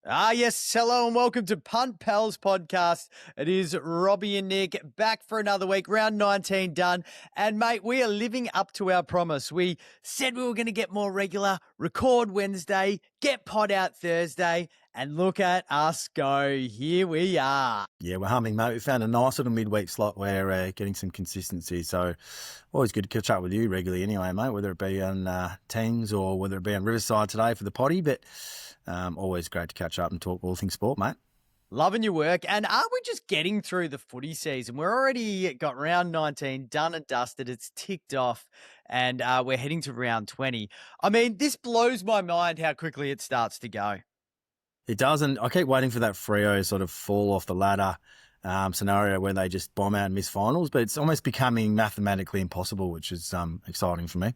Yes. Hello and welcome to Punt Pals podcast. It is Robbie and Nick back for another week. Round 19 done. And mate, we are living up to our promise. We said we were going to get more regular, record Wednesday, get pod out Thursday, and look at us go. Here we are. Yeah, we're humming, mate. We found a nice little midweek slot where we're getting some consistency. So always good to catch up with you regularly anyway, mate, whether it be on Teams or whether it be on Riverside today for the potty. But always great to catch up and talk all things sport, mate. Loving your work. And aren't we just getting through the footy season? We're already got round 19 done and dusted. It's ticked off and we're heading to round 20. I mean, this blows my mind how quickly it starts to go. It doesn't. I keep waiting for that Freo sort of fall off the ladder scenario where they just bomb out and miss finals, but it's almost becoming mathematically impossible, which is exciting for me.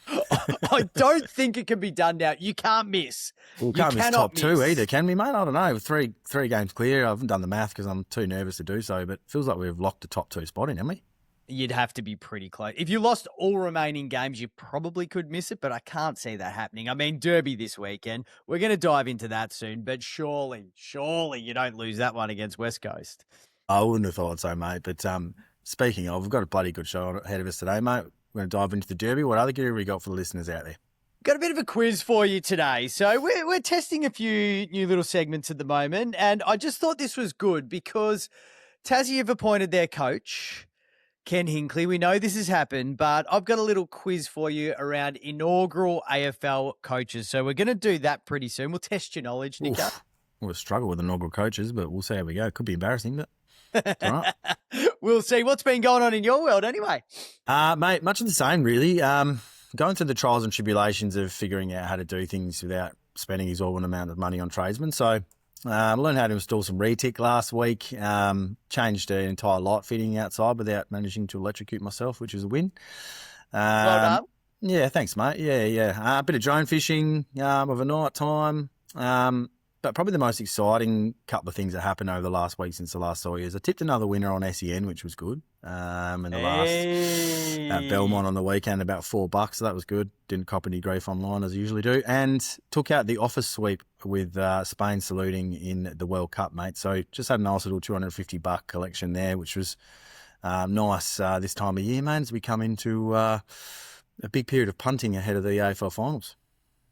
I don't think it can be done now. You can't miss. Well, can't miss top two either, can we, mate? I don't know. Three games clear. I haven't done the math because I'm too nervous to do so, but it feels like we've locked the top two spot in, haven't we? You'd have to be pretty close. If you lost all remaining games, you probably could miss it, but I can't see that happening. I mean, Derby this weekend. We're going to dive into that soon, but surely you don't lose that one against West Coast. I wouldn't have thought so, mate. But speaking of, we've got a bloody good show ahead of us today, mate. We're going to dive into the Derby. What other gear have we got for the listeners out there? Got a bit of a quiz for you today. So we're testing a few new little segments at the moment, and I just thought this was good because Tassie have appointed their coach, Ken Hinkley. We know this has happened, but I've got a little quiz for you around inaugural AFL coaches. So we're going to do that pretty soon. We'll test your knowledge, Nico. We'll struggle with inaugural coaches, but we'll see how we go. It could be embarrassing, but it's all right. We'll see. What's been going on in your world anyway? Mate, much of the same, really. Going through the trials and tribulations of figuring out how to do things without spending exorbitant amount of money on tradesmen. So I learned how to install some retic last week, changed the entire light fitting outside without managing to electrocute myself, which is a win. Well done. Yeah, thanks, mate. Yeah. A bit of drone fishing of a night time. But probably the most exciting couple of things that happened over the last week since the last saw you is I tipped another winner on SEN, which was good. And the last at Belmont on the weekend, about $4, so that was good. Didn't cop any grief online as I usually do. And took out the office sweep with Spain saluting in the World Cup, mate. So just had a nice little $250 collection there, which was nice this time of year, man, as we come into a big period of punting ahead of the AFL finals.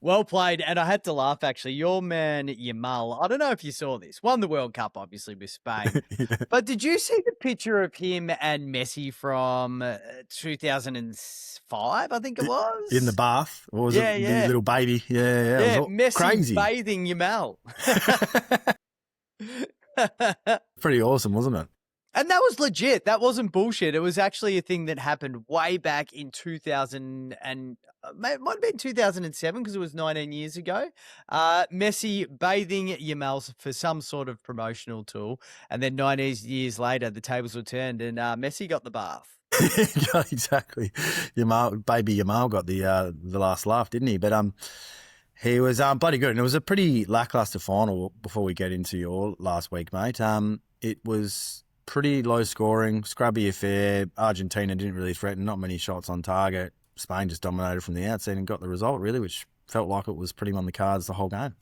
Well played, and I had to laugh, actually. Your man, Yamal, I don't know if you saw this, won the World Cup, obviously, with Spain. Yeah. But did you see the picture of him and Messi from 2005, I think it was? In the bath? Or was it the little baby? Yeah. Yeah, it was Messi crazy. bathing Yamal. Pretty awesome, wasn't it? And that was legit. That wasn't bullshit. It was actually a thing that happened way back in 2000 and it might have been 2007 because it was 19 years ago. Messi bathing Yamal for some sort of promotional tool. And then 19 years later, the tables were turned and Messi got the bath. Yeah, exactly. Baby Yamal got the last laugh, didn't he? But he was bloody good. And it was a pretty lackluster final before we get into your last week, mate. It was pretty low scoring, scrubby affair. Argentina didn't really threaten, not many shots on target. Spain just dominated from the outset and got the result, really, which felt like it was pretty on the cards the whole game.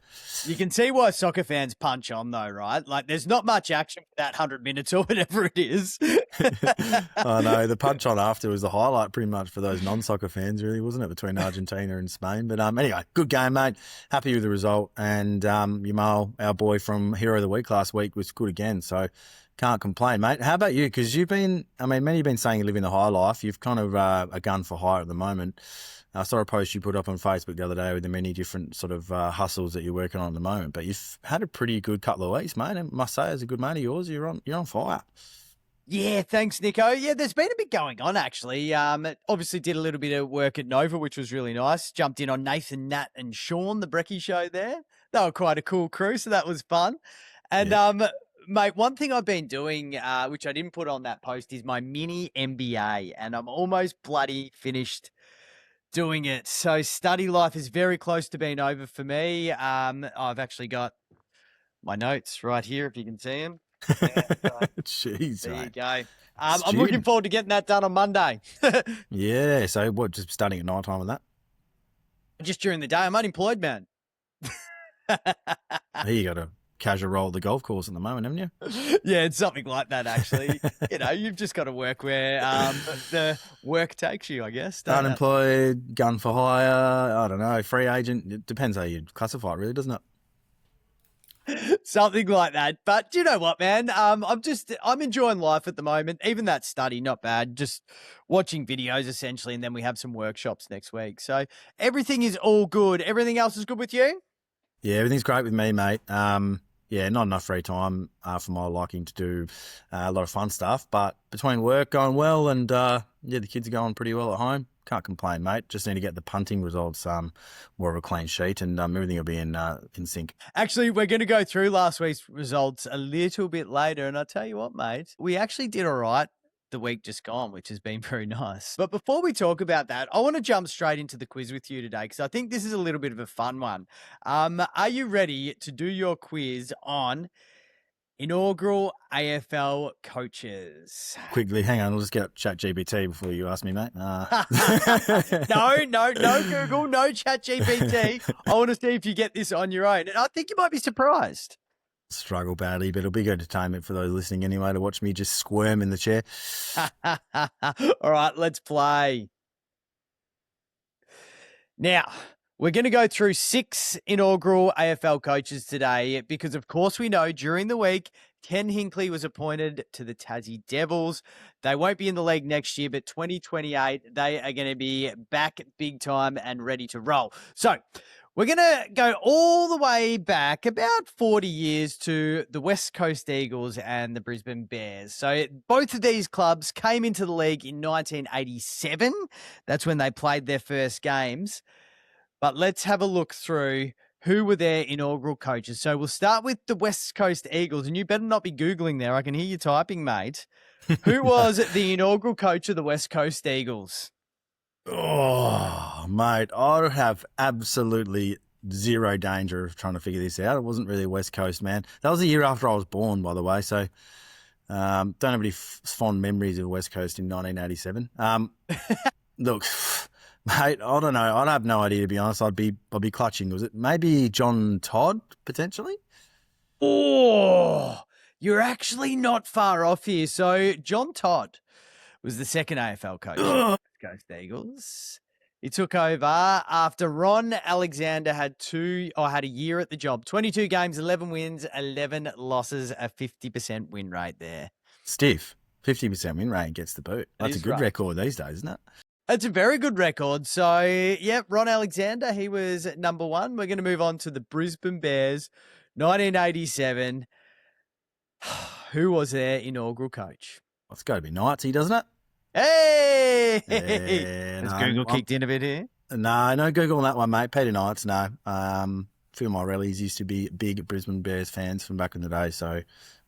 You can see why soccer fans punch on, though, right? Like, there's not much action for that 100 minutes or whatever it is. I know. The punch on after was the highlight pretty much for those non-soccer fans, really, wasn't it, between Argentina and Spain? But anyway, good game, mate. Happy with the result. And Yamal, our boy from Hero of the Week last week, was good again. So can't complain, mate. How about you? Because you've been, many have been saying you live in the high life. You've kind of a gun for hire at the moment. I saw a post you put up on Facebook the other day with the many different sort of hustles that you're working on at the moment. But you've had a pretty good couple of weeks, mate. I must say, as a good mate of yours, you're on fire. Yeah, thanks, Nico. Yeah, there's been a bit going on, actually. Obviously did a little bit of work at Nova, which was really nice. Jumped in on Nathan, Nat and Sean, the Brekkie show there. They were quite a cool crew, so that was fun. And, mate, one thing I've been doing, which I didn't put on that post, is my mini MBA, and I'm almost bloody finished doing it. So study life is very close to being over for me. I've actually got my notes right here, if you can see them. Jeez, there mate. you go. I'm looking forward to getting that done on Monday. Yeah, so what, just studying at night time with that? Just during the day. I'm unemployed, man. You got a casual roll at the golf course at the moment, haven't you? Yeah, it's something like that, actually. You've just got to work where the work takes you, I guess. Don't it? Unemployed, gun for hire, I don't know, free agent. It depends how you classify it, really, doesn't it? Something like that. But you know what, man? I'm enjoying life at the moment. Even that study, not bad. Just watching videos essentially, and then we have some workshops next week. So everything is all good. Everything else is good with you? Yeah, everything's great with me, mate. Yeah, not enough free time for my liking to do a lot of fun stuff. But between work going well and the kids are going pretty well at home. Can't complain, mate. Just need to get the punting results more of a clean sheet, and everything will be in sync. Actually, we're going to go through last week's results a little bit later, and I'll tell you what, mate, we actually did all right the week just gone, which has been very nice. But before we talk about that, I want to jump straight into the quiz with you today because I think this is a little bit of a fun one. Are you ready to do your quiz on inaugural AFL coaches? Quickly, hang on. I'll just get up ChatGPT before you ask me, mate. No Google, no ChatGPT. I want to see if you get this on your own. And I think you might be surprised. Struggle badly, but it'll be good entertainment for those listening anyway to watch me just squirm in the chair. All right, let's play. Now, we're going to go through 6 inaugural AFL coaches today because, of course, we know during the week, Ken Hinkley was appointed to the Tassie Devils. They won't be in the league next year, but 2028, they are going to be back big time and ready to roll. So we're going to go all the way back about 40 years to the West Coast Eagles and the Brisbane Bears. So both of these clubs came into the league in 1987. That's when they played their first games. But let's have a look through who were their inaugural coaches. So we'll start with the West Coast Eagles, and you better not be Googling there. I can hear you typing, mate. Who was the inaugural coach of the West Coast Eagles? Oh, mate, I have absolutely zero danger of trying to figure this out. It wasn't really West Coast, man. That was the year after I was born, by the way, so don't have any fond memories of West Coast in 1987. Look... Mate, I don't know. I have no idea, to be honest. I'd be clutching. Was it maybe John Todd, potentially? Oh, you're actually not far off here. So John Todd was the second AFL coach of the West Coast Eagles. He took over after Ron Alexander had a year at the job. 22 games, 11 wins, 11 losses, a 50% win rate there. Stiff. 50% win rate gets the boot. That's a good record these days, isn't it? It's a very good record. So, yeah, Ron Alexander, he was number 1. We're going to move on to the Brisbane Bears, 1987. Who was their inaugural coach? It's got to be Knightsy, doesn't it? Hey! Yeah, Has Google kicked in a bit here? No Google on that one, mate. Peter Knights, no. A few of my rallies used to be big Brisbane Bears fans from back in the day, so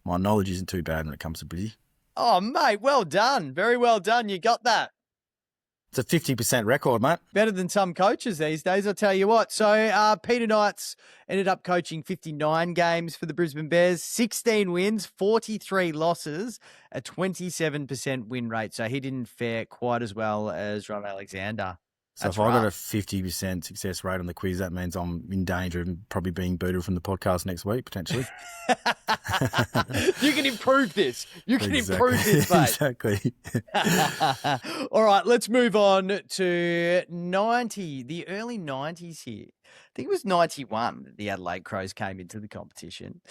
my knowledge isn't too bad when it comes to Brizzy. Oh, mate, well done. Very well done. You got that. It's a 50% record, mate. Better than some coaches these days, I'll tell you what. So Peter Knights ended up coaching 59 games for the Brisbane Bears, 16 wins, 43 losses, a 27% win rate. So he didn't fare quite as well as Ron Alexander. So if I got a 50% success rate on the quiz, that means I'm in danger of probably being booted from the podcast next week, potentially. You can improve this. You can improve this, mate. Exactly. All right, let's move on to the early 90s here. I think it was 91 that the Adelaide Crows came into the competition.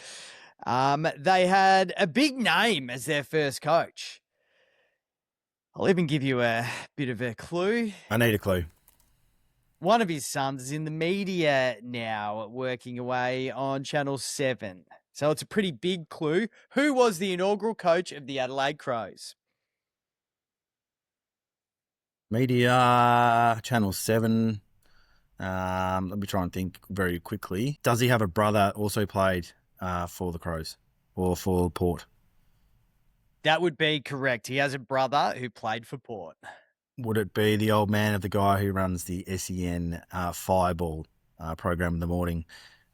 They had a big name as their first coach. I'll even give you a bit of a clue. I need a clue. One of his sons is in the media now, working away on Channel 7. So it's a pretty big clue. Who was the inaugural coach of the Adelaide Crows? Media, Channel 7. Let me try and think very quickly. Does he have a brother also played for the Crows or for Port? That would be correct. He has a brother who played for Port. Would it be the old man of the guy who runs the SEN Fireball program in the morning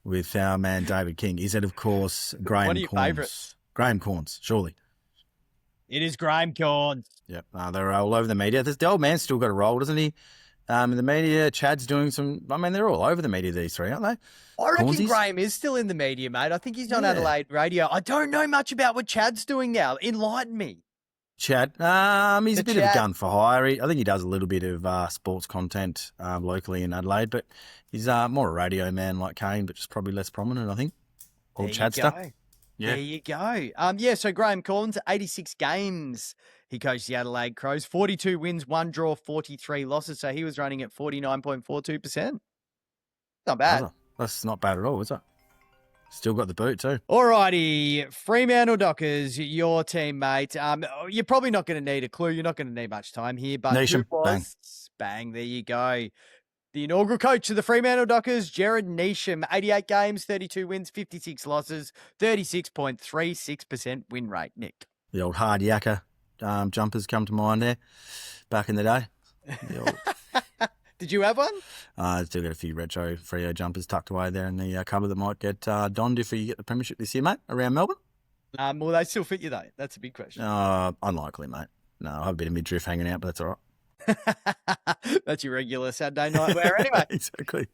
with our man David King? Is it, of course, Graham Corns? One of your favourites? Graham Corns, surely. It is Graham Corns. Yep, they're all over the media. The old man's still got a role, doesn't he? In the media, Chad's doing some. I mean, they're all over the media, these three, aren't they? I reckon Cornsies? Graham is still in the media, mate. I think he's on Yeah. Adelaide radio. I don't know much about what Chad's doing now. Enlighten me. Chad, he's a bit of a gun for hire. I think he does a little bit of sports content locally in Adelaide, but he's more a radio man like Kane, but just probably less prominent, I think. Old Chad stuff. Yeah. There you go. So Graham Collins, 86 games. He coached the Adelaide Crows, 42 wins, 1 draw, 43 losses. So he was running at 49.42%. Not bad. That's not bad at all, is it? Still got the boot too. Alrighty, Fremantle Dockers, your team, mate. You're probably not going to need a clue. You're not going to need much time here, but Nation, bang, there you go. The inaugural coach of the Fremantle Dockers, Jared Neesham, 88 games, 32 wins, 56 losses, 36.36% win rate, Nick. The old hard yakka jumpers come to mind there back in the day. Did you have one? I still got a few retro Freo jumpers tucked away there in the cupboard that might get donned if you get the premiership this year, mate, around Melbourne. Well, they still fit you, though. That's a big question. Unlikely, mate. No, I have a bit of midriff hanging out, but that's all right. That's your regular Saturday night wear anyway. Exactly.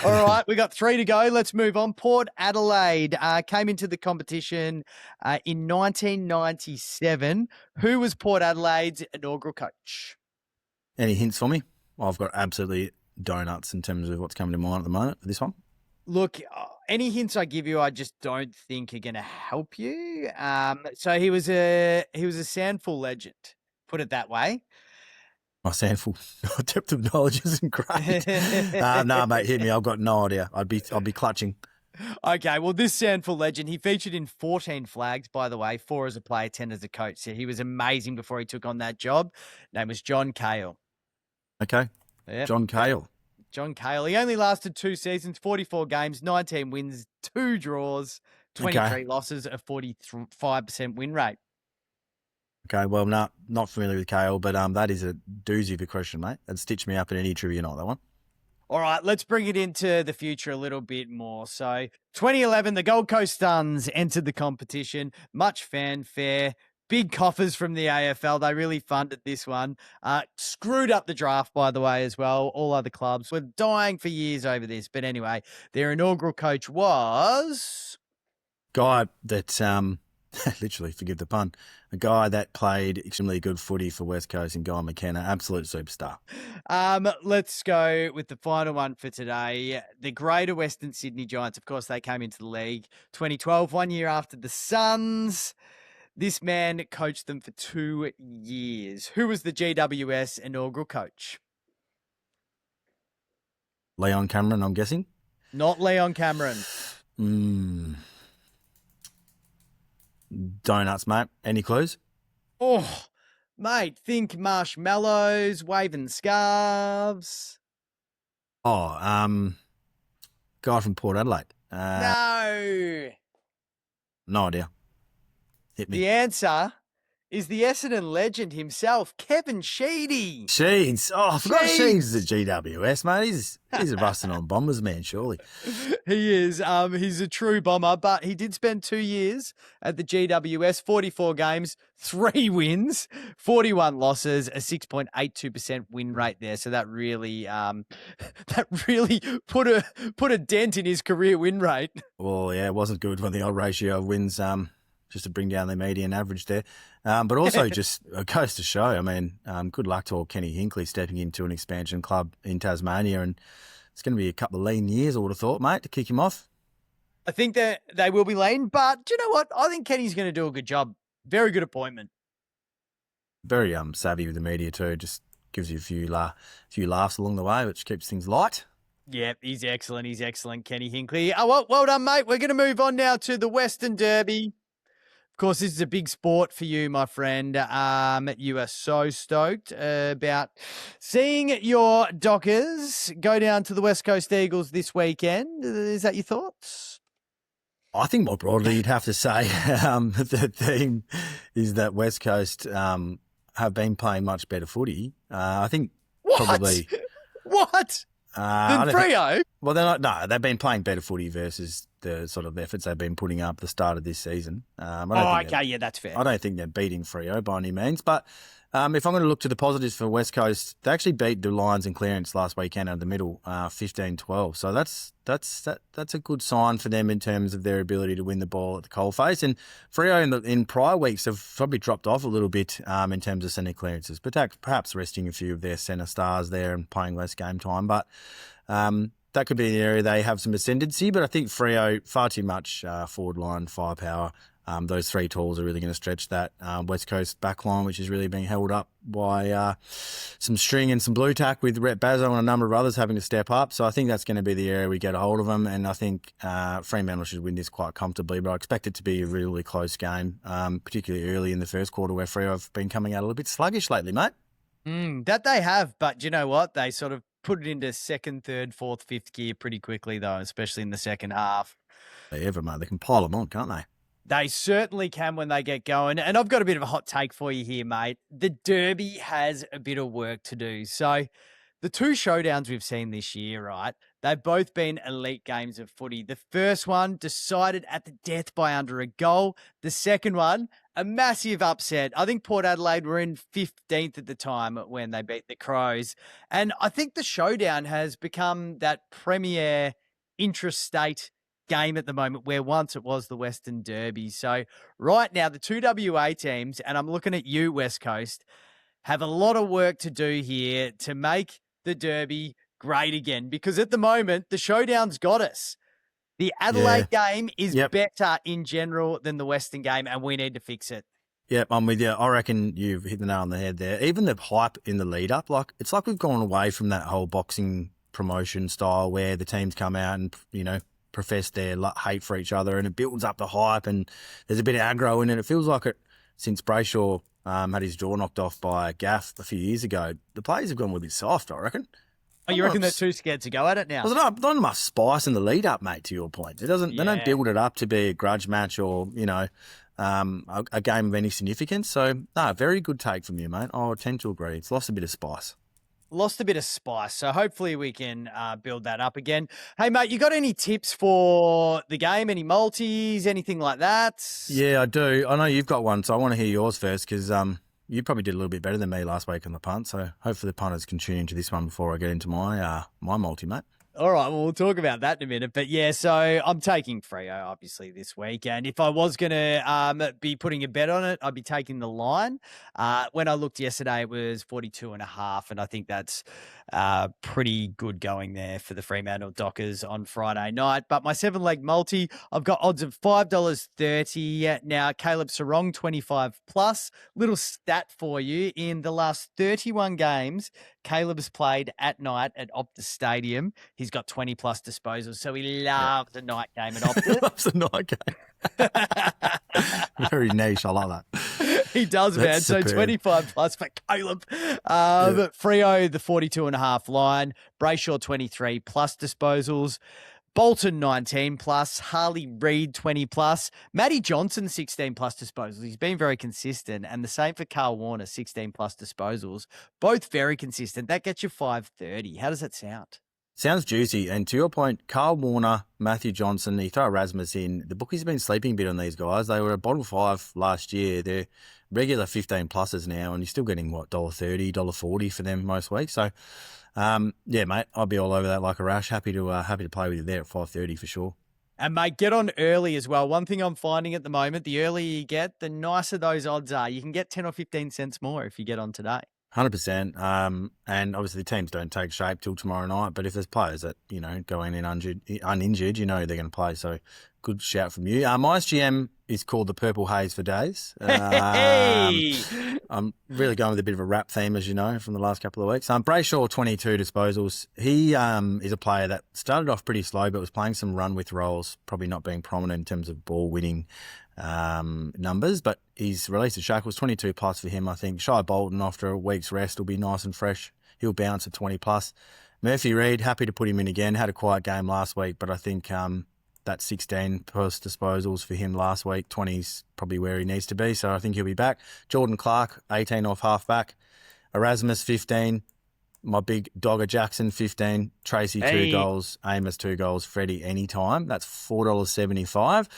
All right, we got 3 to go. Let's move on. Port Adelaide came into the competition in 1997. Who was Port Adelaide's inaugural coach? Any hints for me? I've got absolutely donuts in terms of what's coming to mind at the moment for this one. Look, any hints I give you, I just don't think are going to help you. So he was a Sandful legend, put it that way. My Sandful depth of knowledge isn't great. No, mate, hit me. I've got no idea. I'll be clutching. Okay, well, this Sandful legend, he featured in 14 flags, by the way, 4 as a player, 10 as a coach. So he was amazing before he took on that job. Name was John Cale. Okay. Yep. John Cale. John Cale. He only lasted 2 seasons, 44 games, 19 wins, 2 draws, 23 losses, a 45% win rate. Okay, well, not familiar with Cale, but that is a doozy of a question, mate. That'd stitch me up in any trivia night, that one. All right, let's bring it into the future a little bit more. So 2011, the Gold Coast Suns entered the competition. Much fanfare. Big coffers from the AFL. They really funded this one. Screwed up the draft, by the way, as well. All other clubs were dying for years over this. But anyway, their inaugural coach was... Guy that, literally, forgive the pun, a guy that played extremely good footy for West Coast and Guy McKenna, absolute superstar. Let's go with the final one for today. The Greater Western Sydney Giants, of course, they came into the league 2012, 1 year after the Suns. This man coached them for 2 years. Who was the GWS inaugural coach? Leon Cameron, I'm guessing? Not Leon Cameron. Donuts, mate. Any clues? Oh, mate, think marshmallows, waving scarves. Guy from Port Adelaide. No. No idea. Hit me. The answer is the Essendon legend himself, Kevin Sheedy. Sheeds. Oh, I forgot Sheeds is at GWS, mate. He's a busting on Bombers man, surely. He is. He's a true bomber, but he did spend 2 years at the GWS, 44 games, 3 wins, 41 losses, a 6.82% win rate there. So that really put a dent in his career win rate. Well, yeah, it wasn't good when the old ratio of wins just to bring down the median average there. But also just goes to show, I mean, good luck to old Kenny Hinkley stepping into an expansion club in Tasmania, and it's going to be a couple of lean years, I would have thought, mate, to kick him off. I think that they will be lean, but do you know what? I think Kenny's going to do a good job. Very good appointment. Very savvy with the media too, just gives you a few laughs along the way, which keeps things light. Yeah, he's excellent. He's excellent, Kenny Hinkley. Oh, well done, mate. We're going to move on now to the Western Derby. Of course, this is a big sport for you, my friend. You are so stoked about seeing your Dockers go down to the West Coast Eagles this weekend. Is that your thoughts? I think more broadly, you'd have to say the theme is that West Coast have been playing much better footy. I think probably... What? Than Freo? Well, they're not. No, they've been playing better footy versus the sort of efforts they've been putting up at the start of this season. Yeah, that's fair. I don't think they're beating Freo by any means, but If I'm going to look to the positives for West Coast, they actually beat the Lions in clearance last weekend out of the middle, 15-12. So that's a good sign for them in terms of their ability to win the ball at the coalface. And Freo in prior weeks have probably dropped off a little bit in terms of centre clearances, but perhaps resting a few of their centre stars there and playing less game time. But that could be an area they have some ascendancy. But I think Freo, far too much forward line firepower. Those three tools are really going to stretch that West Coast back line, which is really being held up by some string and some blue tack with Rhett Bazzo and a number of others having to step up. So I think that's going to be the area we get a hold of them. And I think Fremantle should win this quite comfortably, but I expect it to be a really close game, particularly early in the first quarter where Freo have been coming out a little bit sluggish lately, mate. That they have, but you know what? They sort of put it into second, third, fourth, fifth gear pretty quickly, though, especially in the second half. They can pile them on, can't they? They certainly can when they get going. And I've got a bit of a hot take for you here, mate. The Derby has a bit of work to do. So the two showdowns we've seen this year, right, they've both been elite games of footy. The first one decided at the death by under a goal. The second one, a massive upset. I think Port Adelaide were in 15th at the time when they beat the Crows. And I think the showdown has become that premier intrastate game at the moment where once it was the Western Derby. So right now, the two WA teams, and I'm looking at you, West Coast, have a lot of work to do here to make the Derby great again, because at the moment, the showdown's got us. The Adelaide game is better in general than the Western game, and we need to fix it. Yep, I'm with you. I reckon you've hit the nail on the head there. Even the hype in the lead up, it's like we've gone away from that whole boxing promotion style where the teams come out and, profess their hate for each other, and it builds up the hype, and there's a bit of aggro in it. It feels like it since Brayshaw had his jaw knocked off by Gaff a few years ago. The players have gone a little bit soft, I reckon. Oh, you reckon they're too scared to go at it now? Well, not enough spice in the lead up, mate. To your point, They don't build it up to be a grudge match or a game of any significance. So, no, very good take from you, mate. I tend to agree. It's lost a bit of spice. Lost a bit of spice. So hopefully we can build that up again. Hey, mate, you got any tips for the game? Any multis, anything like that? Yeah, I do. I know you've got one, so I want to hear yours first because you probably did a little bit better than me last week on the punt. So hopefully the punters can tune into this one before I get into my multi, mate. All right, well, we'll talk about that in a minute. But yeah, so I'm taking Freo, obviously, this week. And if I was going to be putting a bet on it, I'd be taking the line. When I looked yesterday, it was 42.5, and I think that's pretty good going there for the Fremantle Dockers on Friday night. But my 7-leg multi, I've got odds of $5.30. Now, Caleb Sarong, 25 plus. Little stat for you. In the last 31 games, Caleb's played at night at Optus Stadium. He's got 20 plus disposals, so he loves a night game at Optus. He loves a night game. Very niche. I like that. He does, man. Superb. So 25 plus for Caleb. Freo, the 42.5 line. Brayshaw, 23 plus disposals. Bolton, 19 plus. Harley Reid, 20 plus. Matty Johnson, 16 plus disposals. He's been very consistent. And the same for Carl Warner, 16 plus disposals. Both very consistent. That gets you 530. How does that sound? Sounds juicy. And to your point, Carl Warner, Matthew Johnson, you throw Erasmus in. The bookies have been sleeping a bit on these guys. They were a bottom 5 last year. They're regular 15 pluses now, and you're still getting, $1.30, $1.40 for them most weeks. So, yeah, mate, I'll be all over that like a rash. Happy to play with you there at 5.30 for sure. And, mate, get on early as well. One thing I'm finding at the moment, the earlier you get, the nicer those odds are. You can get 10 or 15 cents more if you get on today. 100%. And obviously the teams don't take shape till tomorrow night, but if there's players that, go in uninjured, they're going to play. So good shout from you. My SGM is called the Purple Haze for days. Hey! I'm really going with a bit of a rap theme, as you know, from the last couple of weeks. Brayshaw, 22 disposals. He is a player that started off pretty slow, but was playing some run with roles, probably not being prominent in terms of ball winning numbers, but he's released a shackles, 22 plus for him, I think. Shai Bolton, after a week's rest, will be nice and fresh. He'll bounce at 20 plus. Murphy Reid, happy to put him in again. Had a quiet game last week, but I think that 16 plus disposals for him last week, 20's probably where he needs to be, so I think he'll be back. Jordan Clark, 18 off half back. Erasmus, 15. My big Dogger Jackson, 15. Tracy, 2 Hey. goals. Amos, 2 goals. Freddie, anytime. That's $4.75.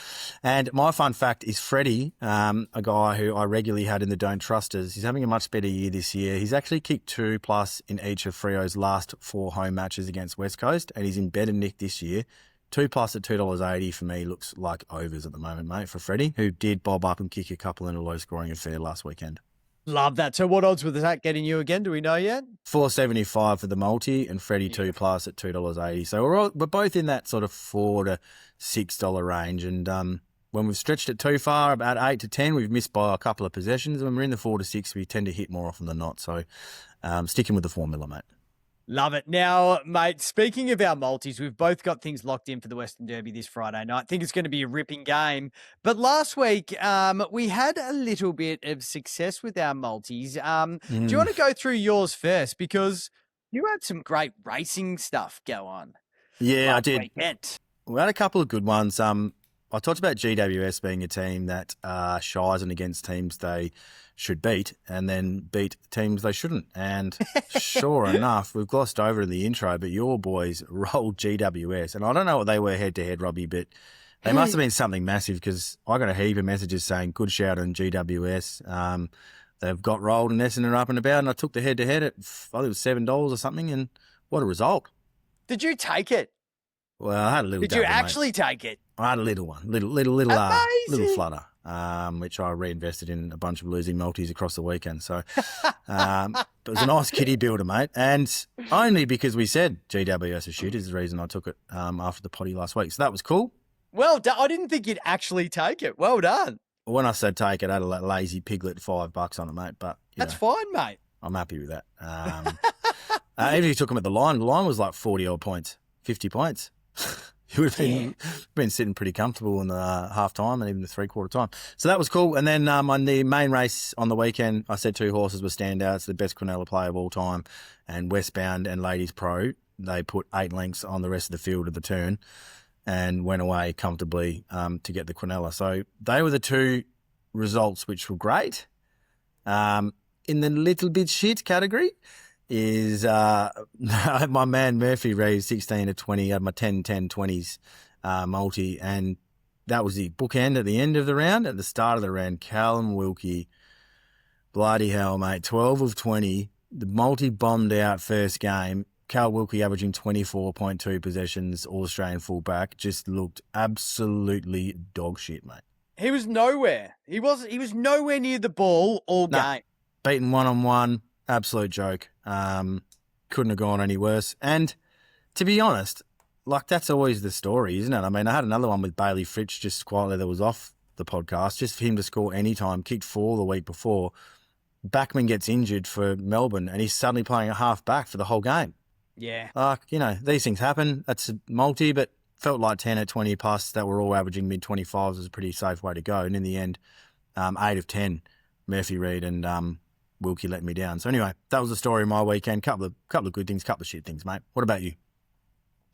And my fun fact is Freddie, a guy who I regularly had in the Don't Trusters, he's having a much better year this year. He's actually kicked 2+ in each of Freo's last 4 home matches against West Coast, and he's in better nick this year. 2+ at $2.80 for me looks like overs at the moment, mate, for Freddie, who did bob up and kick a couple in a low-scoring affair last weekend. Love that. So what odds was that getting you again? Do we know yet? $4.75 for the multi, and Freddie 2+ at $2.80. So we're both in that sort of $4 to $6 range. And when we've stretched it too far, about 8 to 10, we've missed by a couple of possessions. When we're in the 4 to 6, we tend to hit more often than not. So sticking with the formula, mate. Love it. Now, mate, speaking of our multis, we've both got things locked in for the Western Derby this Friday night. I think it's going to be a ripping game. But last week, we had a little bit of success with our multis. Do you want to go through yours first? Because you had some great racing stuff go on. Yeah, I did. Weekend. We had a couple of good ones. I talked about GWS being a team that shies and against teams they should beat and then beat teams they shouldn't. And sure enough, we've glossed over in the intro, but your boys rolled GWS. And I don't know what they were head-to-head, Robbie, but they must have been something massive because I got a heap of messages saying, good shout on GWS. They've got rolled and Essendon up and about, and I took the head-to-head at, I think it was $7 or something, and what a result. Did you take it? Well, I had a little Did you actually take it? I had a little one, little flutter, which I reinvested in a bunch of losing multis across the weekend. So it was a nice kitty builder, mate. And only because we said GWS a shit is the reason I took it after the potty last week. So that was cool. Well done. I didn't think you'd actually take it. Well done. When I said take it, I had a lazy piglet $5 on it, mate. But that's fine, mate. I'm happy with that. Even if you took them at the line was like 40-odd points, 50 points. You would have been sitting pretty comfortable in the half time and even the 3/4 time. So that was cool. And then on the main race on the weekend, I said 2 horses were standouts, the best Quinella player of all time, and Westbound and Ladies Pro. They put 8 lengths on the rest of the field at the turn and went away comfortably to get the Quinella. So they were the 2 results which were great. In the little bit shit category is my man Murphy Reeves, 16 to 20, had my 10-10-20s multi, and that was the bookend at the end of the round. At the start of the round, Callum Wilkie, bloody hell, mate, 12 of 20. The multi bombed out first game. Cal Wilkie averaging 24.2 possessions, All-Australian fullback, just looked absolutely dog shit, mate. He was nowhere. He was nowhere near the ball all game. Beaten one-on-one. Absolute joke. Couldn't have gone any worse. And to be honest, like that's always the story, isn't it? I mean, I had another one with Bailey Fritsch just quietly that was off the podcast, just for him to score any time, kicked 4 the week before. Backman gets injured for Melbourne and he's suddenly playing a half back for the whole game. Yeah. Like, these things happen. That's a multi, but felt like 10 at 20 plus that were all averaging mid-25s was a pretty safe way to go. And in the end, 8 of 10, Murphy Reid and Wilkie let me down. So anyway, that was the story of my weekend. Couple of good things, couple of shit things, mate. What about you?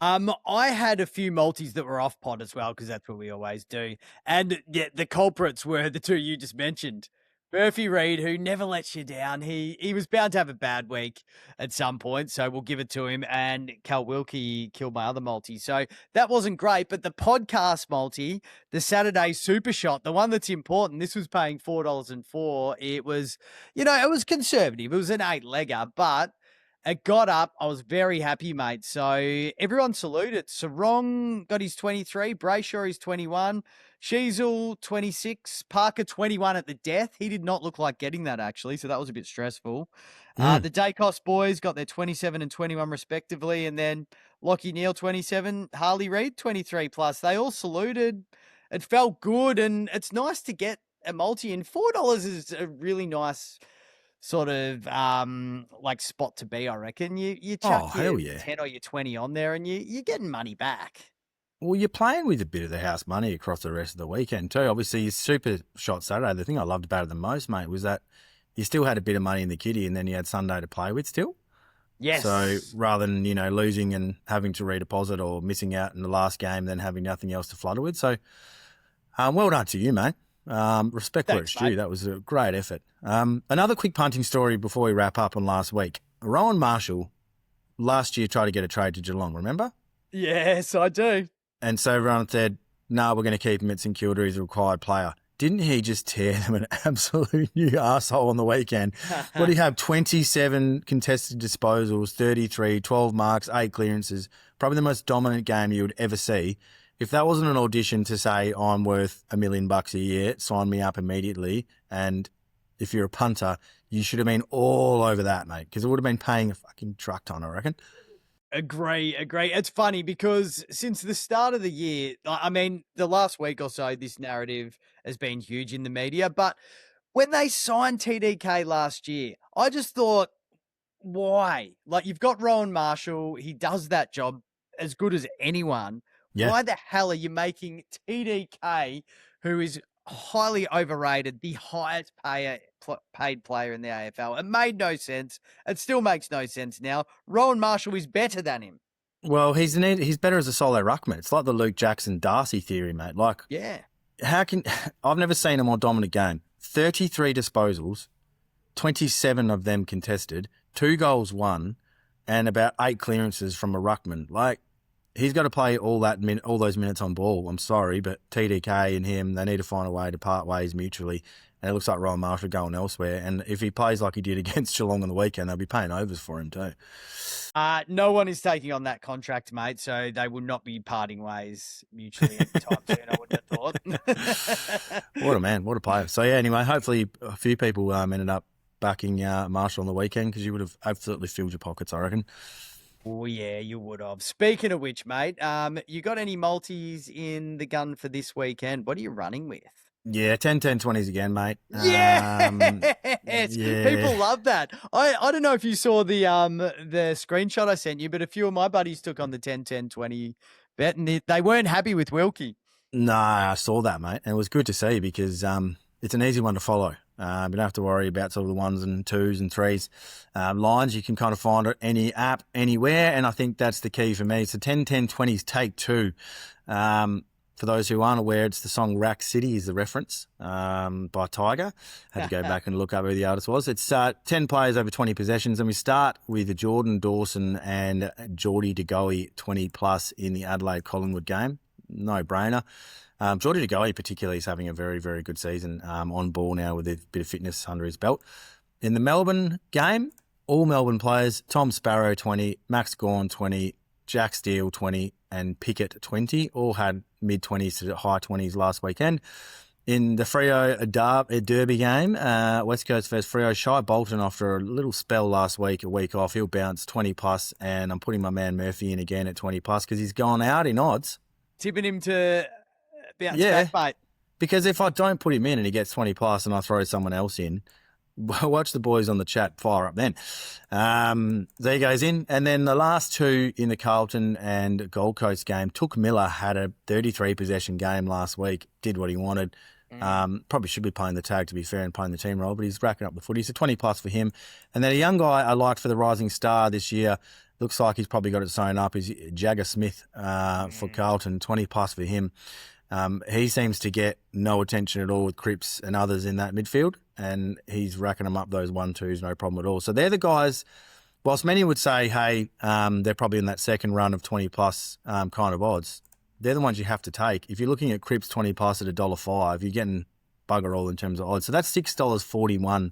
I had a few multis that were off pod as well, because that's what we always do. And yeah, the culprits were the 2 you just mentioned. Murphy Reid, who never lets you down. He was bound to have a bad week at some point, so we'll give it to him. And Cal Wilkie killed my other multi. So that wasn't great. But the podcast multi, the Saturday Super Shot, the one that's important, this was paying $4.04. It was, it was conservative. It was an 8-legger, but it got up. I was very happy, mate. So everyone saluted. Sarong got his 23, Brayshaw his 21, Sheasel 26, Parker 21 at the death. He did not look like getting that, actually, so that was a bit stressful. The Dacos boys got their 27 and 21 respectively, and then Lockie Neal 27, Harley Reid 23 plus. They all saluted. It felt good, and it's nice to get a multi, and $4 is a really nice sort of like spot to be, I reckon. You chuck your 10 or your 20 on there and you're getting money back. Well, you're playing with a bit of the house money across the rest of the weekend too. Obviously, your Super Shot Saturday, the thing I loved about it the most, mate, was that you still had a bit of money in the kitty and then you had Sunday to play with still. Yes. So rather than, losing and having to redeposit or missing out in the last game, then having nothing else to flutter with. So well done to you, mate. Respect where it's due. That was a great effort. Another quick punting story before we wrap up on last week. Rowan Marshall last year tried to get a trade to Geelong, remember? Yes, I do. And so everyone said, no, we're going to keep him at St Kilda. He's a required player. Didn't he just tear them an absolute new arsehole on the weekend? What do you have? 27 contested disposals, 33, 12 marks, 8 clearances. Probably the most dominant game you would ever see. If that wasn't an audition to say, I'm worth $1 million a year, sign me up immediately. And if you're a punter, you should have been all over that, mate, because it would have been paying a fucking truck ton, I reckon. Agree. It's funny because since the start of the year, I mean, the last week or so, this narrative has been huge in the media. But when they signed TDK last year, I just thought, why? Like, you've got Rowan Marshall. He does that job as good as anyone. Yeah. Why the hell are you making TDK, who is highly overrated, the highest paid player in the AFL? It made no sense. It still makes no sense now. Rowan Marshall is better than him. Well, he's better as a solo ruckman. It's like the Luke Jackson-Darcy theory, mate. Like, Yeah. I've never seen a more dominant game. 33 disposals, 27 of them contested, 2 goals won, and about 8 clearances from a ruckman. Like, he's got to play all those minutes on ball. I'm sorry, but TDK and him, they need to find a way to part ways mutually. And it looks like Rowan Marshall going elsewhere. And if he plays like he did against Geelong on the weekend, they'll be paying overs for him too. No one is taking on that contract, mate, so they will not be parting ways mutually anytime soon, I wouldn't have thought. What a man, what a player. So, yeah, anyway, hopefully a few people ended up backing Marshall on the weekend because you would have absolutely filled your pockets, I reckon. Oh, yeah, you would have. Speaking of which, mate, you got any multis in the gun for this weekend? What are you running with? Yeah, 10, 10, 20s again, mate. Yes! Yeah. People love that. I don't know if you saw the screenshot I sent you, but a few of my buddies took on the 10, 10, 20 bet, and they weren't happy with Wilkie. No, I saw that, mate. And it was good to see because it's an easy one to follow. You don't have to worry about sort of the 1s and 2s and 3s lines. You can kind of find it any app, anywhere, and I think that's the key for me. So 10, 10, 20s, take 2. For those who aren't aware, it's the song Rack City is the reference by Tiger. Had to go back and look up who the artist was. It's 10 players over 20 possessions, and we start with Jordan Dawson and Geordie DeGoey 20+ in the Adelaide-Collingwood game. No-brainer. Geordie DeGoey particularly is having a very, very good season on ball now with a bit of fitness under his belt. In the Melbourne game, all Melbourne players, Tom Sparrow 20, Max Gawn 20, Jack Steele 20, and Pickett 20, all had mid-20s to high 20s last weekend. In the Freo Derby game, West Coast vs Freo, Shai Bolton, after a little spell last week, a week off, he'll bounce 20+, and I'm putting my man Murphy in again at 20+, because he's gone out in odds. Tipping him to bounce back, mate. Because if I don't put him in and he gets 20+ and I throw someone else in, watch the boys on the chat fire up then. There he goes in. And then the last 2 in the Carlton and Gold Coast game, Took Miller had a 33 possession game last week, did what he wanted. Probably should be playing the tag, to be fair, and playing the team role, but he's racking up the footy. So 20+ for him. And then a young guy I liked for the Rising Star this year, looks like he's probably got it sewn up, is Jagger Smith for Carlton, 20+ for him. He seems to get no attention at all with Cripps and others in that midfield, and he's racking them up, those 1-2s, no problem at all. So they're the guys, whilst many would say, hey, they're probably in that second run of 20+ kind of odds, they're the ones you have to take. If you're looking at Cripps 20+ at $1.05, you're getting bugger all in terms of odds. So that's $6.41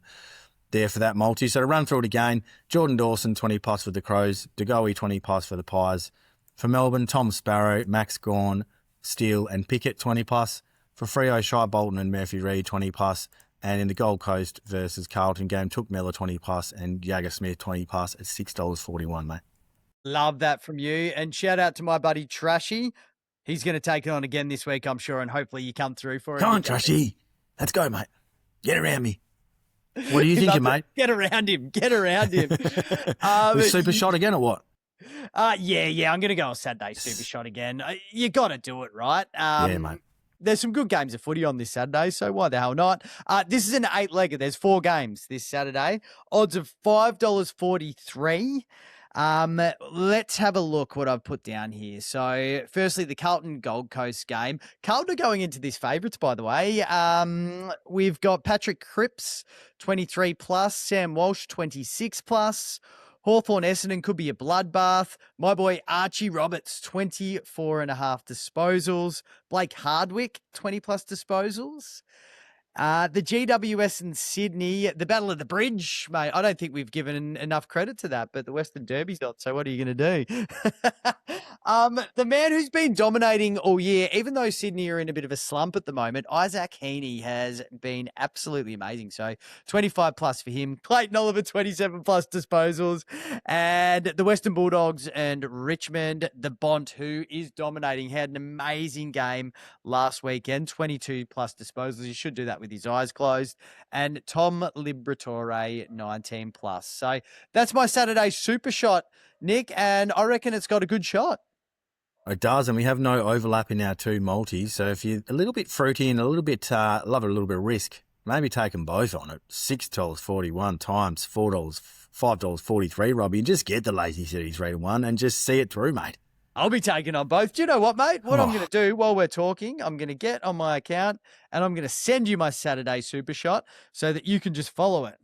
there for that multi. So to run through it again, Jordan Dawson 20+ for the Crows, DeGoey 20+ for the Pies. For Melbourne, Tom Sparrow, Max Gawn, Steele and Pickett 20+. For Freo, Shai Bolton and Murphy Reid 20+. And in the Gold Coast versus Carlton game, Took Miller 20+ and Jagger Smith 20+ at $6.41, mate. Love that from you. And shout out to my buddy Trashy. He's going to take it on again this week, I'm sure, and hopefully you come through for it. Come on, Trashy. Let's go, mate. Get around me. What are you thinking, mate? Get around him. With Super Shot again or what? Yeah. I'm going to go on Saturday Super Shot again. You got to do it, right? Yeah, mate. There's some good games of footy on this Saturday, so why the hell not? This is an 8-legger. There's 4 games this Saturday. Odds of $5.43. Let's have a look what I've put down here. So, firstly, the Carlton Gold Coast game. Carlton are going into this favourites, by the way. We've got Patrick Cripps, 23+, Sam Walsh, 26+, Hawthorn Essendon could be a bloodbath. My boy Archie Roberts, 24.5 disposals. Blake Hardwick, 20 plus disposals. The GWS in Sydney, the Battle of the Bridge, mate. I don't think we've given enough credit to that, but the Western Derby's not. So what are you going to do? The man who's been dominating all year, even though Sydney are in a bit of a slump at the moment, Isaac Heaney has been absolutely amazing. So 25 plus for him. Clayton Oliver, 27 plus disposals. And the Western Bulldogs and Richmond, the Bont, who is dominating, had an amazing game last weekend, 22 plus disposals. He should do that with his eyes closed. And Tom Liberatore, 19 plus. So that's my Saturday super shot, Nick, and I reckon it's got a good shot. It does, and we have no overlap in our two multis. So if you're a little bit fruity and a little bit love a little bit of risk, maybe take them both on it. $6.41 times $5.43, Robbie, and just get the lazy city 3-1 and just see it through, mate. I'll be taking on both. Do you know what, mate? What I'm going to do while we're talking, I'm going to get on my account and I'm going to send you my Saturday super shot so that you can just follow it.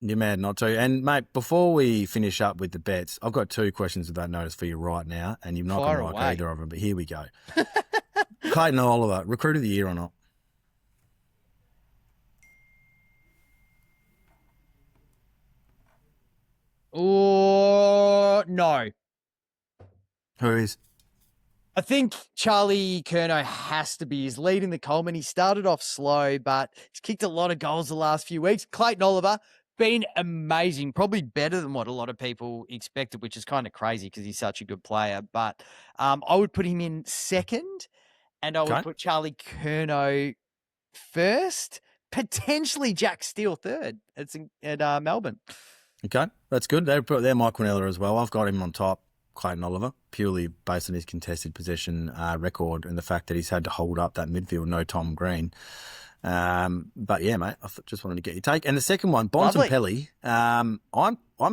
You're mad not to. And, mate, before we finish up with the bets, I've got two questions without notice for you right now, and you're not going to like either of them, but here we go. Clayton Oliver, Recruit of the Year or not? Oh, no. Who is? I think Charlie Curnow has to be. He's leading the Coleman. He started off slow, but he's kicked a lot of goals the last few weeks. Clayton Oliver, been amazing, probably better than what a lot of people expected, which is kind of crazy because he's such a good player. But I would put him in second, and I would put Charlie Curnow first, potentially Jack Steele third. It's at Melbourne. Okay, that's good. They're Mike Quinella as well. I've got him on top, Clayton Oliver, purely based on his contested possession record and the fact that he's had to hold up that midfield, no Tom Green. But yeah, mate, I just wanted to get your take. And the second one, Bontempelli. I'm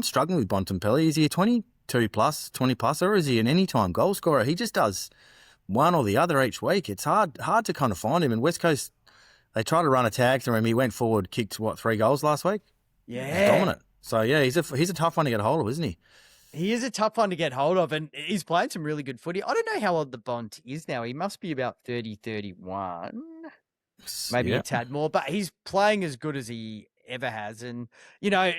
struggling with Bontempelli. Is he a 22 plus, 20 plus, or is he an anytime goal scorer? He just does one or the other each week. It's hard to kind of find him. And West Coast, they tried to run a tag through him. He went forward, kicked 3 goals last week? Yeah, he's dominant. So yeah, he's a tough one to get a hold of, isn't he? He is a tough one to get hold of, and he's playing some really good footy. I don't know how old the Bont is now. He must be about 30, 31. Maybe a tad more, but he's playing as good as he ever has. And, you know,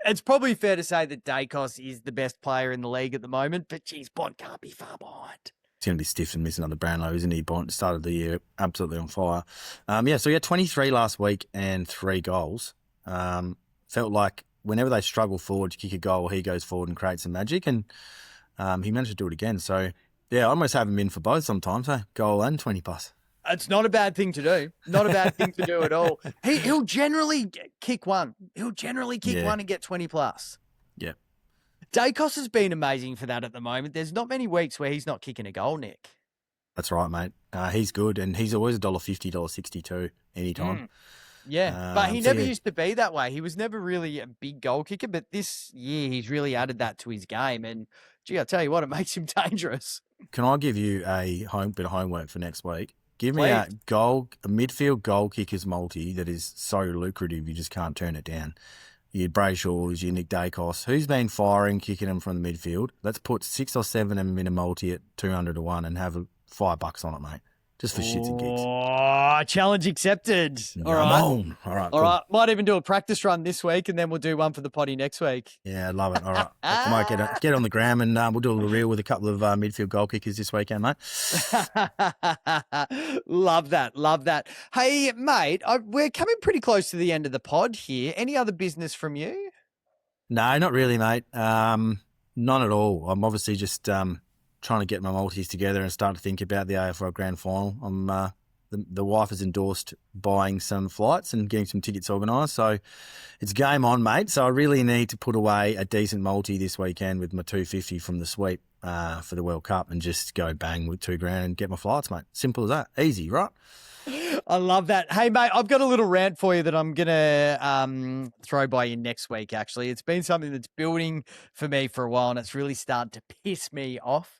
it's probably fair to say that Dacos is the best player in the league at the moment, but geez, Bont can't be far behind. He's going to be stiff and missing on the Brownlow, isn't he? Bont started the year absolutely on fire. So he had 23 last week and 3 goals. Felt like whenever they struggle forward to kick a goal, he goes forward and creates some magic, and he managed to do it again. So, yeah, I almost have him in for both sometimes, goal and 20 plus. It's not a bad thing to do. Not a bad thing to do at all. He'll generally kick one. He'll generally kick one and get 20 plus. Yeah. Dacos has been amazing for that at the moment. There's not many weeks where he's not kicking a goal, Nick. That's right, mate. He's good, and he's always $1.50, $1.62 anytime. Yeah, but he never used to be that way. He was never really a big goal kicker, but this year he's really added that to his game. And, gee, I tell you what, it makes him dangerous. Can I give you a bit of homework for next week? Give me a midfield goal kickers multi that is so lucrative you just can't turn it down. Your Brayshaws, your Nick Dacos. Who's been firing, kicking them from the midfield? Let's put 6 or 7 of them in a multi at 200 to 1 and have $5 on it, mate. Just for shits and gigs. Oh, challenge accepted. All right. Might even do a practice run this week, and then we'll do one for the potty next week. Yeah, I love it. All right. I might get on the gram, and we'll do a little reel with a couple of midfield goal kickers this weekend, mate. Love that. Hey, mate, we're coming pretty close to the end of the pod here. Any other business from you? No, not really, mate. None at all. I'm obviously just trying to get my multis together and start to think about the AFL Grand Final. The wife has endorsed buying some flights and getting some tickets organised, so it's game on, mate. So I really need to put away a decent multi this weekend with my $250 from the sweep for the World Cup and just go bang with $2,000 and get my flights, mate. Simple as that. Easy, right? I love that. Hey, mate, I've got a little rant for you that I'm going to throw by you next week, actually. It's been something that's building for me for a while, and it's really starting to piss me off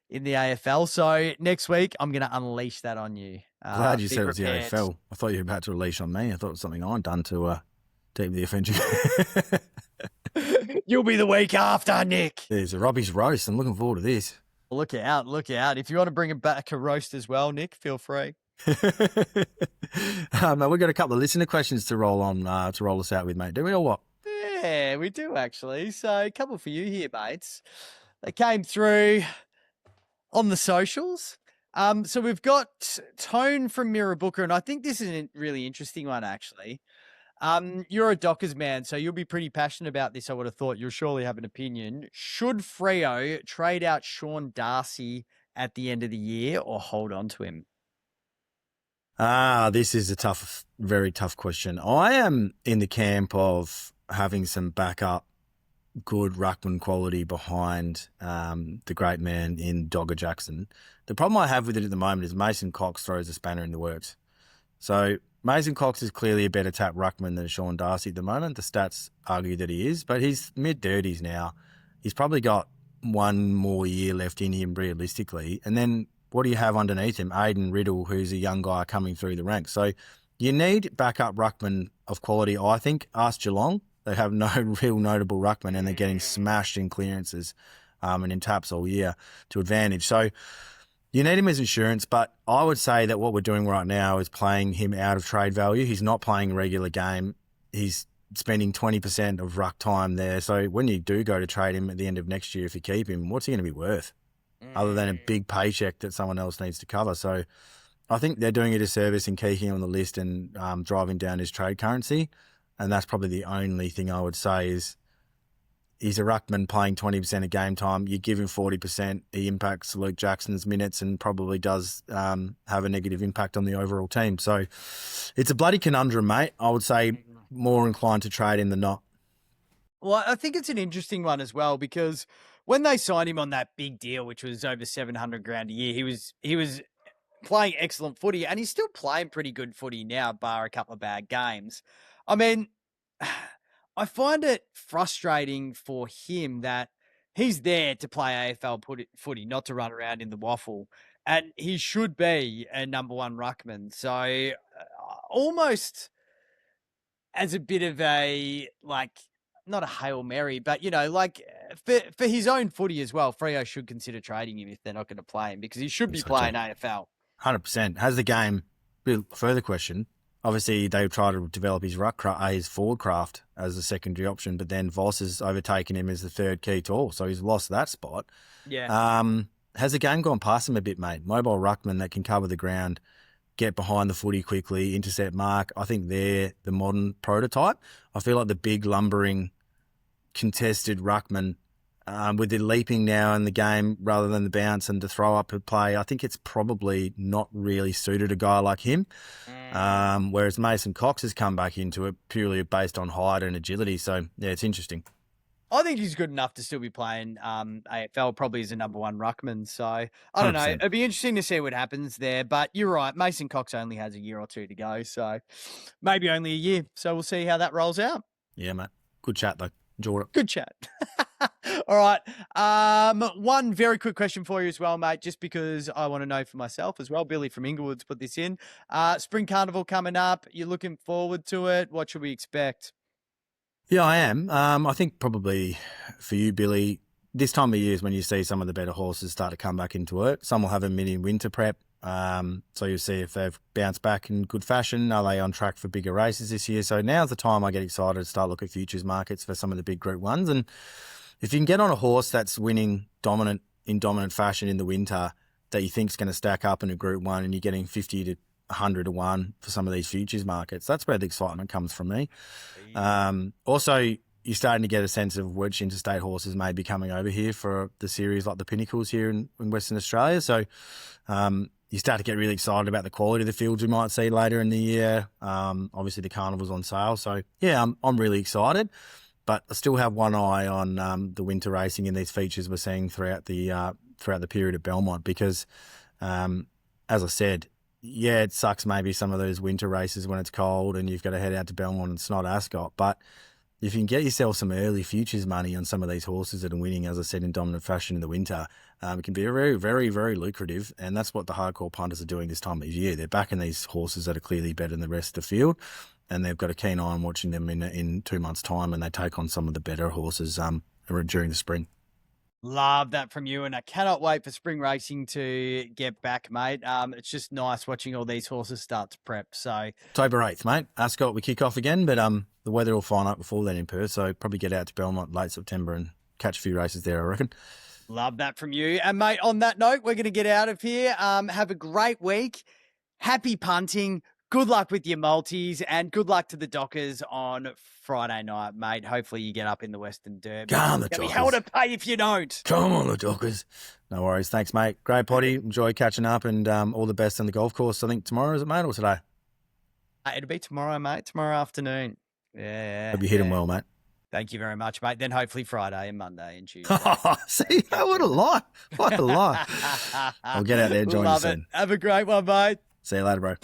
in the AFL. So next week, I'm going to unleash that on you. Glad you said it was the AFL. I thought you were about to unleash on me. I thought it was something I'd done to deeply offend you. You'll be the week after, Nick. There's a Robbie's roast. I'm looking forward to this. Look out, look out. If you want to bring back a roast as well, Nick, feel free. We've got a couple of listener questions to roll on, to roll us out with, mate. Do we or what? Yeah, we do actually. So a couple for you here, mates. They came through on the socials. So we've got Tone from Mirrabooker, and I think this is a really interesting one, actually. You're a Dockers man, so you'll be pretty passionate about this, I would have thought. You'll surely have an opinion. Should Freo trade out Sean Darcy at the end of the year or hold on to him? This is a very tough question. I am in the camp of having some backup, good ruckman quality behind the great man in Dogger Jackson. The problem I have with it at the moment is Mason Cox throws a spanner in the works. So Mason Cox is clearly a better tap ruckman than Sean Darcy at the moment. The stats argue that he is, but he's mid-30s now. He's probably got one more year left in him realistically. And then what do you have underneath him? Aiden Riddle, who's a young guy coming through the ranks. So you need backup ruckman of quality. I think ask Geelong. They have no real notable ruckman and they're getting smashed in clearances and in taps all year to advantage. So you need him as insurance, but I would say that what we're doing right now is playing him out of trade value. He's not playing a regular game. He's spending 20% of ruck time there. So when you do go to trade him at the end of next year, if you keep him, what's he going to be worth? Other than a big paycheck that someone else needs to cover. So I think they're doing a disservice in keeping him on the list and driving down his trade currency. And that's probably the only thing I would say is he's a ruckman playing 20% of game time. You give him 40%, he impacts Luke Jackson's minutes and probably does have a negative impact on the overall team. So it's a bloody conundrum, mate. I would say more inclined to trade him than not. Well, I think it's an interesting one as well because when they signed him on that big deal, which was over $700,000 a year, he was playing excellent footy and he's still playing pretty good footy now, bar a couple of bad games. I mean, I find it frustrating for him that he's there to play AFL footy, not to run around in the waffle. And he should be a number one ruckman. So almost as a bit of a, like, not a Hail Mary, but, you know, like for his own footy as well, Freo should consider trading him if they're not going to play him because he should be playing AFL. 100%. Has the game, further question, obviously they try to develop his forward craft as a secondary option, but then Voss has overtaken him as the third key tall, so he's lost that spot. Yeah. Has the game gone past him a bit, mate? Mobile ruckman that can cover the ground, get behind the footy quickly, intercept mark. I think they're the modern prototype. I feel like the big lumbering contested ruckman with the leaping now in the game rather than the bounce and the throw up and play, I think it's probably not really suited a guy like him. Whereas Mason Cox has come back into it purely based on height and agility. So, yeah, it's interesting. I think he's good enough to still be playing AFL, probably as a number one ruckman. So, I don't 100%. know. It'd be interesting to see what happens there. But you're right. Mason Cox only has a year or two to go. So, maybe only a year. So, we'll see how that rolls out. Yeah, mate. Good chat, though. Enjoyed it. Good chat. All right. One very quick question for you as well, mate, just because I want to know for myself as well. Billy from Inglewood's put this in. Spring Carnival coming up. You're looking forward to it. What should we expect? Yeah, I am. I think probably for you, Billy, this time of year is when you see some of the better horses start to come back into it. Some will have a mini winter prep. So you'll see if they've bounced back in good fashion. Are they on track for bigger races this year? So now's the time I get excited to start looking at futures markets for some of the big Group 1s. And if you can get on a horse that's winning in dominant fashion in the winter that you think is going to stack up in a Group 1 and you're getting 50 to 100 to 1 for some of these futures markets, that's where the excitement comes from me. Also, you're starting to get a sense of which interstate horses may be coming over here for the series like the Pinnacles here in Western Australia. So you start to get really excited about the quality of the fields we might see later in the year. Obviously, the Carnival's on sale. So, yeah, I'm really excited. But I still have one eye on the winter racing in these features we're seeing throughout the period at Belmont because, as I said, yeah, it sucks maybe some of those winter races when it's cold and you've got to head out to Belmont and it's not Ascot. But if you can get yourself some early futures money on some of these horses that are winning, as I said, in dominant fashion in the winter, it can be very, very, very lucrative. And that's what the hardcore punters are doing this time of year. They're backing these horses that are clearly better than the rest of the field. and they've got a keen eye on watching them in 2 months' time, and they take on some of the better horses during the spring. Love that from you, and I cannot wait for spring racing to get back, mate. It's just nice watching all these horses start to prep. So October 8th, mate. Ascot, we kick off again, but the weather will fine up before then in Perth, so probably get out to Belmont late September and catch a few races there, I reckon. love that from you. And, mate, on that note, we're going to get out of here. Have a great week. Happy punting. Good luck with your multis, and good luck to the Dockers on Friday night, mate. Hopefully you get up in the Western Derby. Come on, the There'll be Dockers. hell to pay if you don't. Come on, the Dockers. No worries. Thanks, mate. Great potty. Enjoy catching up, and all the best on the golf course. I think tomorrow, is it, mate, or today? It'll be tomorrow, mate. Tomorrow afternoon. Yeah. Hope you hit him well, mate. Thank you very much, mate. Then hopefully Friday and Monday and Tuesday. See, what a lie. What a lie. I'll get out there and join you Love soon. it. Have a great one, mate. See you later, bro.